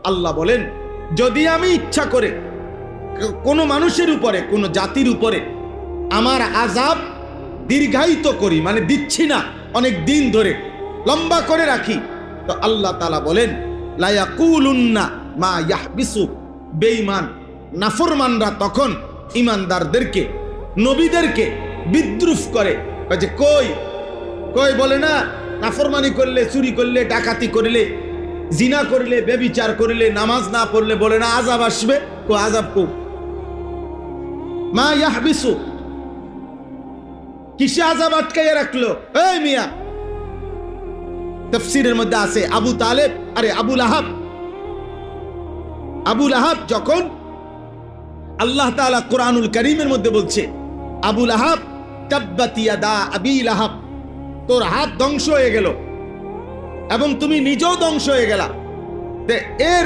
আল্লাহ বলেন, যদি আমি ইচ্ছা করে কোনো মানুষের উপরে, কোনো জাতির উপরে আমার আযাব দীর্ঘায়িত করি, মানে দিচ্ছি না, অনেক দিন ধরে লম্বা করে রাখি, তো আল্লাহ তাআলা বলেন লা ইয়াকুলুন্না মা ইয়াহবিসু, বেঈমান নাফরমানরা তখন ইমানদারদেরকে, নবীদেরকে বিদ্রুপ করে, যে কই কই বলে না, নাফরমানি করলে, চুরি করলে, ডাকাতি করলে, জিনা করলে, ব্যভিচার করলে, নামাজ না পড়লে বলে না আযাব আসবে, কো আযাব কো মা ইয়াহবিসু, কিসে আযাব আটকাইয়া রাখলো? এই মিয়া, তাফসীরের মধ্যে আছে আবু তালেব, আরে আবু লাহাব যখন, আল্লাহ তাআলা কোরআনুল কারীমের মধ্যে বলছে, আবু লাহাব তাব্বাত ইয়াদা আবি লাহাব, তোর হাত ধ্বংস হয়ে গেল এবং তুমি নিজেও ধ্বংস হয়ে গেলা। এর